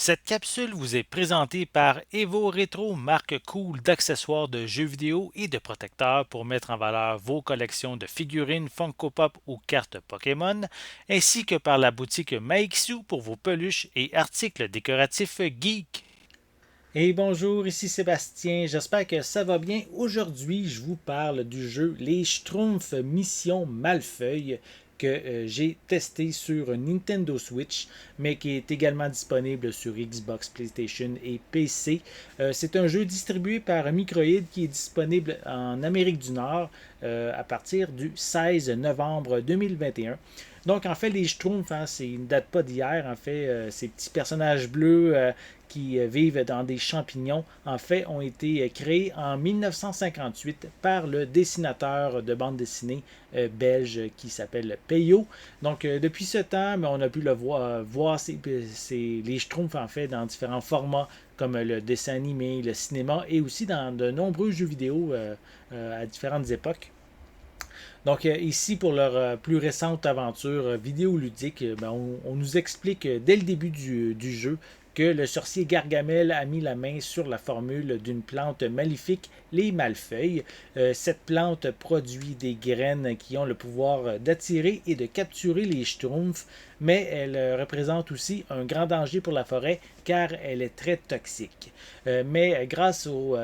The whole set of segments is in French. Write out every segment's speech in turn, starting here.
Cette capsule vous est présentée par Evo Retro, marque cool d'accessoires de jeux vidéo et de protecteurs pour mettre en valeur vos collections de figurines Funko Pop ou cartes Pokémon, ainsi que par la boutique Maixu pour vos peluches et articles décoratifs geek. Et bonjour, ici Sébastien, j'espère que ça va bien. Aujourd'hui, je vous parle du jeu Les Schtroumpfs Mission Malfeuille que j'ai testé sur Nintendo Switch, mais qui est également disponible sur Xbox, PlayStation et PC. C'est un jeu distribué par Microïd qui est disponible en Amérique du Nord à partir du 16 novembre 2021. Donc, en fait, les Schtroumpfs, hein, c'est une date pas d'hier. En fait, ces petits personnages bleus qui vivent dans des champignons, en fait, ont été créés en 1958 par le dessinateur de bande dessinée belge qui s'appelle Peyo. Donc, depuis ce temps, on a pu le voir les Schtroumpfs, en fait, dans différents formats comme le dessin animé, le cinéma et aussi dans de nombreux jeux vidéo à différentes époques. Donc ici, pour leur plus récente aventure vidéoludique, on nous explique dès le début du jeu que le sorcier Gargamel a mis la main sur la formule d'une plante maléfique, les malfeuilles. Cette plante produit des graines qui ont le pouvoir d'attirer et de capturer les schtroumpfs, mais elle représente aussi un grand danger pour la forêt car elle est très toxique. Mais grâce au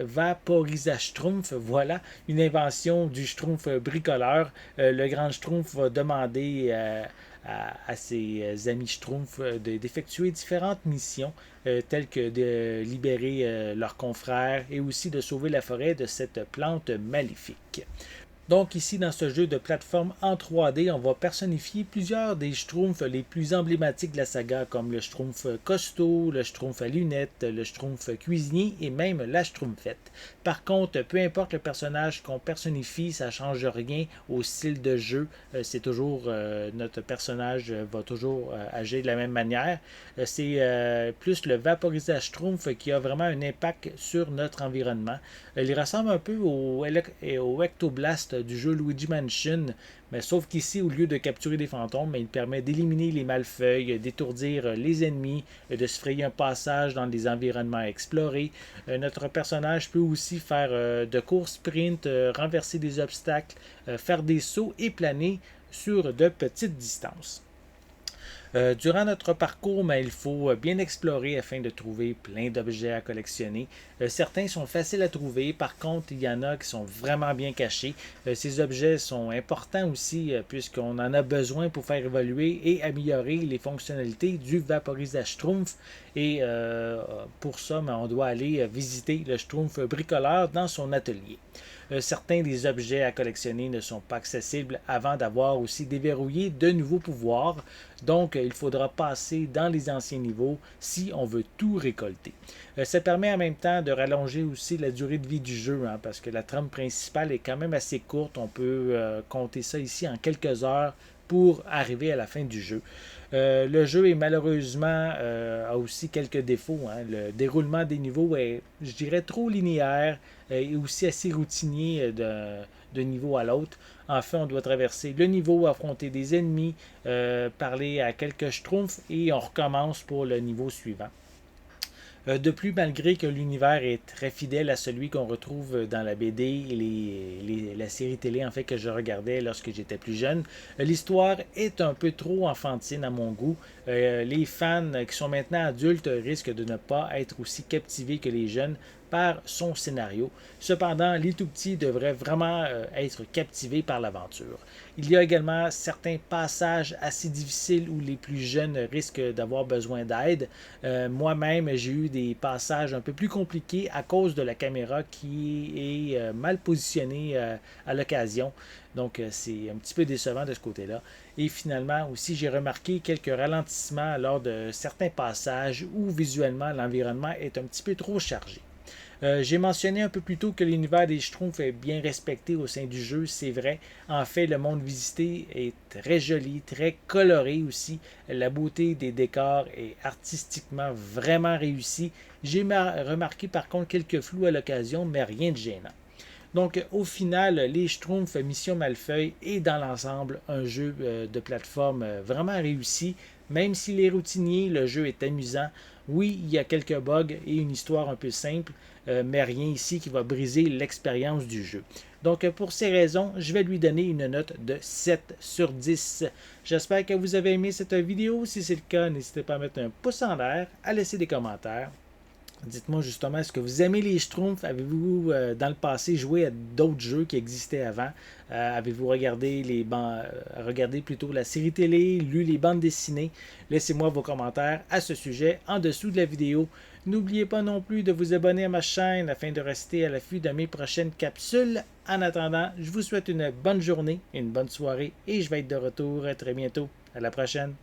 vaporisage schtroumpf, voilà une invention du schtroumpf bricoleur. Le grand schtroumpf va demander à ses amis schtroumpfs d'effectuer différentes missions telles que de libérer leurs confrères et aussi de sauver la forêt de cette plante maléfique. Donc ici, dans ce jeu de plateforme en 3D, on va personnifier plusieurs des schtroumpfs les plus emblématiques de la saga, comme le schtroumpf costaud, le schtroumpf à lunettes, le schtroumpf cuisinier et même la schtroumpfette. Par contre, peu importe le personnage qu'on personnifie, ça ne change rien au style de jeu. C'est toujours, notre personnage va toujours agir de la même manière. C'est plus le vaporisage schtroumpf qui a vraiment un impact sur notre environnement. Il ressemble un peu au Ectoblast du jeu Luigi Mansion, mais sauf qu'ici, au lieu de capturer des fantômes, il permet d'éliminer les malfeuilles, d'étourdir les ennemis, de se frayer un passage dans des environnements explorés. Notre personnage peut aussi faire de courts sprints, renverser des obstacles, faire des sauts et planer sur de petites distances. Durant notre parcours, il faut bien explorer afin de trouver plein d'objets à collectionner. Certains sont faciles à trouver, par contre, il y en a qui sont vraiment bien cachés. Ces objets sont importants aussi puisqu'on en a besoin pour faire évoluer et améliorer les fonctionnalités du vaporisage Schtroumpf. Et pour ça, on doit aller visiter le Schtroumpf bricoleur dans son atelier. Certains des objets à collectionner ne sont pas accessibles avant d'avoir aussi déverrouillé de nouveaux pouvoirs. Donc, il faudra passer dans les anciens niveaux si on veut tout récolter. Ça permet en même temps de rallonger aussi la durée de vie du jeu, hein, parce que la trame principale est quand même assez courte. On peut compter ça ici en quelques heures pour arriver à la fin du jeu. Le jeu est malheureusement a aussi quelques défauts, hein. Le déroulement des niveaux est, je dirais, trop linéaire et aussi assez routinier de niveau à l'autre. Enfin, on doit traverser le niveau, affronter des ennemis, parler à quelques schtroumpfs et on recommence pour le niveau suivant. De plus, malgré que l'univers est très fidèle à celui qu'on retrouve dans la BD et la série télé en fait que je regardais lorsque j'étais plus jeune, l'histoire est un peu trop enfantine à mon goût. Les fans qui sont maintenant adultes risquent de ne pas être aussi captivés que les jeunes par son scénario. Cependant, les tout petits devraient vraiment être captivés par l'aventure. Il y a également certains passages assez difficiles où les plus jeunes risquent d'avoir besoin d'aide. Moi-même, j'ai eu des passages un peu plus compliqués à cause de la caméra qui est mal positionnée à l'occasion. Donc, c'est un petit peu décevant de ce côté-là. Et finalement, aussi, j'ai remarqué quelques ralentissements lors de certains passages où visuellement l'environnement est un petit peu trop chargé. J'ai mentionné un peu plus tôt que l'univers des Schtroumpfs est bien respecté au sein du jeu, c'est vrai. En fait, le monde visité est très joli, très coloré aussi. La beauté des décors est artistiquement vraiment réussie. J'ai remarqué par contre quelques flous à l'occasion, mais rien de gênant. Donc, au final, les Schtroumpfs Mission Malfeuille est dans l'ensemble un jeu de plateforme vraiment réussi, Même s'il est routinier, le jeu est amusant. Oui, il y a quelques bugs et une histoire un peu simple, mais rien ici qui va briser l'expérience du jeu. Donc pour ces raisons, je vais lui donner une note de 7 sur 10. J'espère que vous avez aimé cette vidéo. Si c'est le cas, n'hésitez pas à mettre un pouce en l'air, à laisser des commentaires. Dites-moi justement, est-ce que vous aimez les Schtroumpfs? Avez-vous, dans le passé, joué à d'autres jeux qui existaient avant? Avez-vous regardé plutôt la série télé, lu les bandes dessinées? Laissez-moi vos commentaires à ce sujet en dessous de la vidéo. N'oubliez pas non plus de vous abonner à ma chaîne afin de rester à l'affût de mes prochaines capsules. En attendant, je vous souhaite une bonne journée, une bonne soirée et je vais être de retour très bientôt. À la prochaine!